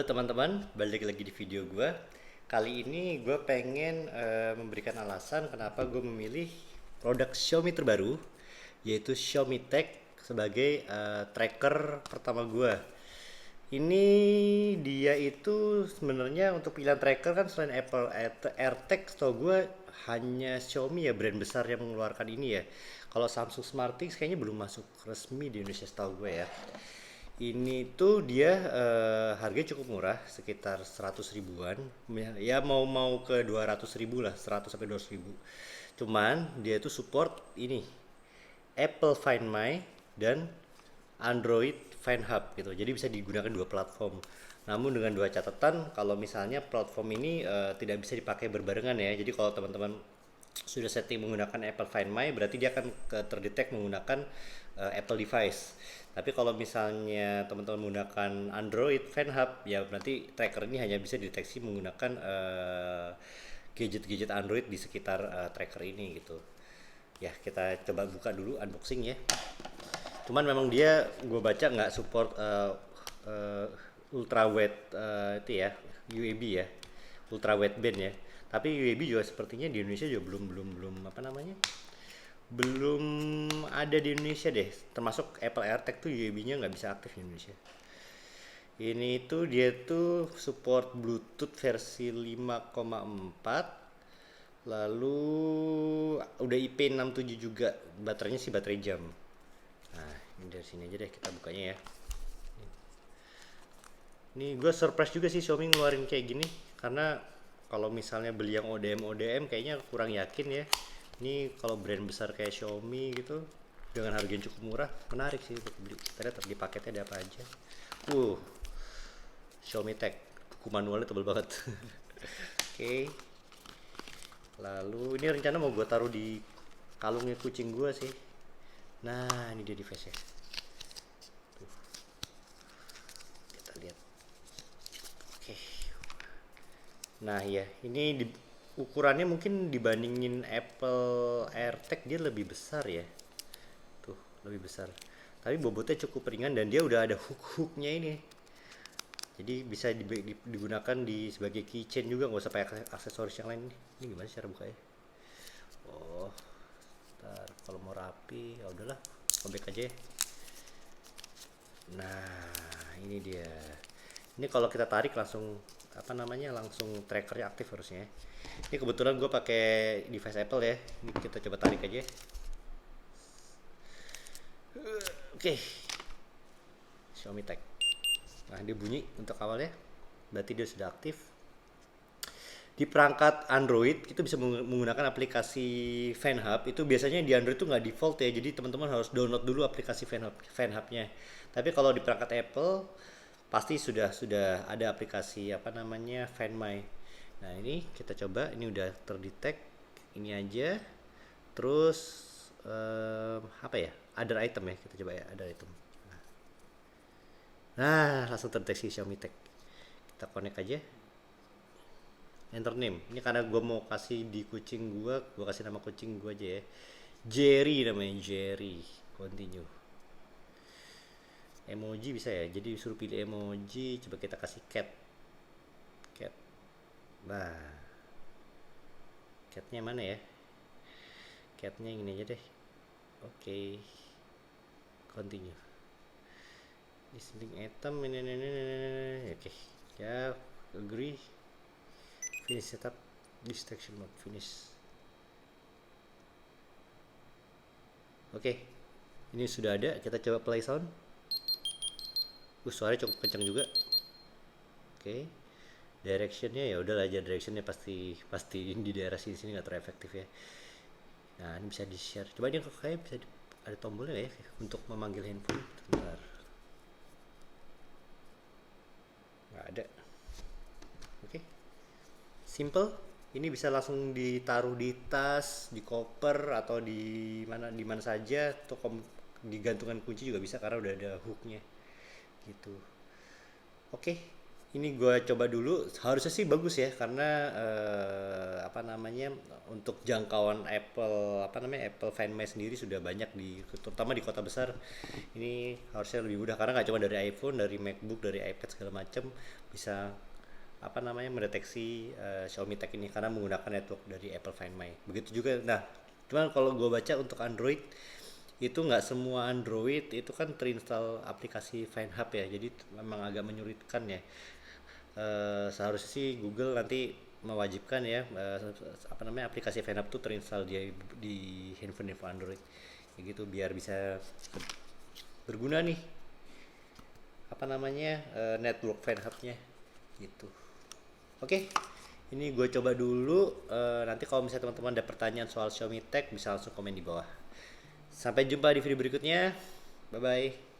Halo teman-teman, balik lagi di video gue. Kali ini gue pengen memberikan alasan kenapa gue memilih produk Xiaomi terbaru, yaitu Xiaomi Tech sebagai tracker pertama gue. Ini dia itu sebenarnya untuk pilihan tracker kan selain Apple AirTag, setahu gue hanya Xiaomi ya brand besar yang mengeluarkan ini ya. Kalau Samsung SmartThings kayaknya belum masuk resmi di Indonesia setahu gue ya. Ini tuh dia harganya cukup murah, sekitar 100 ribuan. Ya mau ke 200 ribu lah, 100 sampai 200 ribu. Cuman dia tuh support ini Apple Find My dan Android Find Hub gitu. Jadi bisa digunakan dua platform. Namun dengan dua catatan, kalau misalnya platform ini tidak bisa dipakai berbarengan ya. Jadi kalau teman-teman sudah setting menggunakan Apple Find My, berarti dia akan terdetek menggunakan Apple device. Tapi kalau misalnya teman-teman menggunakan Android Find Hub, ya berarti tracker ini hanya bisa dideteksi menggunakan gadget-gadget Android di sekitar tracker ini gitu. Ya kita coba buka dulu unboxing ya. Cuman memang dia gue baca nggak support uh, ultra wide itu ya, UAB ya, ultra wideband ya. Tapi UAB juga sepertinya di Indonesia juga belum apa namanya, belum ada di Indonesia deh. Termasuk Apple AirTag tuh UAB-nya nggak bisa aktif di Indonesia. Ini tuh dia tuh support Bluetooth versi 5,4, lalu udah IP67 juga. Baterainya sih baterai jam. Nah, ini dari sini aja deh kita bukanya ya. Ini gue surprise juga sih Xiaomi ngeluarin kayak gini, karena kalau misalnya beli yang ODM kayaknya kurang yakin ya. Ini kalau brand besar kayak Xiaomi gitu dengan harga yang cukup murah, menarik sih untuk beli. Kita lihat di paketnya ada apa aja. Uh, Xiaomi Tech, buku manualnya tebel banget. Oke. Lalu ini rencana mau gue taruh di kalungnya kucing gue sih. Nah, ini dia device-nya. Tuh, kita lihat. Oke. Nah ya, ini ukurannya mungkin dibandingin Apple AirTag dia lebih besar ya. Tuh, lebih besar. Tapi bobotnya cukup ringan dan dia udah ada hook-hooknya ini. Jadi bisa digunakan di sebagai keychain juga, nggak usah pakai aksesoris yang lain. Ini gimana cara bukanya? Oh, ntar kalau mau rapi, ya udahlah, sobek aja ya. Nah, ini dia. Ini kalau kita tarik langsung apa namanya, langsung trackernya aktif harusnya. Ini kebetulan gue pakai device Apple ya. Ini kita coba tarik aja. Oke, Xiaomi Tech. Nah dia bunyi untuk awalnya, berarti dia sudah aktif. Di perangkat Android itu bisa menggunakan aplikasi FanHub. Itu biasanya di Android itu nggak default ya, jadi teman-teman harus download dulu aplikasi FanHub-nya. Tapi kalau di perangkat Apple pasti sudah ada aplikasi apa namanya Find My. Nah ini kita coba, ini udah terdetek ini aja. Terus apa ya, other item ya, kita coba ya other item. Nah langsung terdeteksi Xiaomi Tech. Kita connect aja, enter name. Ini karena gue mau kasih di kucing gue kasih nama kucing gue aja ya, Jerry namanya, Jerry. Continue. Emoji bisa ya, jadi suruh pilih emoji. Coba kita kasih cat. Nah, catnya mana ya, catnya yang ini aja deh. Oke. Continue. Listing item ini. Oke ya, agree. Finish setup distraction mode, finish. Oke, ini sudah ada. Kita coba play sound. Suaranya cukup kencang juga. Oke, directionnya ya udahlah aja, directionnya pasti di daerah sini nggak terlalu efektif ya. Nah ini bisa di share. Coba ini kayak bisa ada tombolnya ya untuk memanggil handphone. Bentar, nggak ada. Oke, simple. Ini bisa langsung ditaruh di tas, di koper, atau di mana saja. Atau digantungan kunci juga bisa karena udah ada hooknya gitu. Oke, Ini gue coba dulu, harusnya sih bagus ya karena apa namanya, untuk jangkauan Apple Find My sendiri sudah banyak terutama di kota besar. Ini harusnya lebih mudah karena nggak cuma dari iPhone, dari MacBook, dari iPad segala macam bisa apa namanya mendeteksi Xiaomi Tag ini karena menggunakan network dari Apple Find My. Begitu juga. Nah, cuman kalau gue baca untuk Android itu nggak semua Android itu kan terinstall aplikasi Find Hub ya, jadi memang agak menyulitkan ya. Seharusnya sih Google nanti mewajibkan ya apa namanya aplikasi Find Hub tuh terinstall di handphone Android kayak gitu biar bisa berguna nih apa namanya network Find Hub-nya gitu. Oke, ini gue coba dulu. Nanti kalau misalnya teman-teman ada pertanyaan soal Xiaomi Tag bisa langsung komen di bawah. Sampai jumpa di video berikutnya. Bye bye.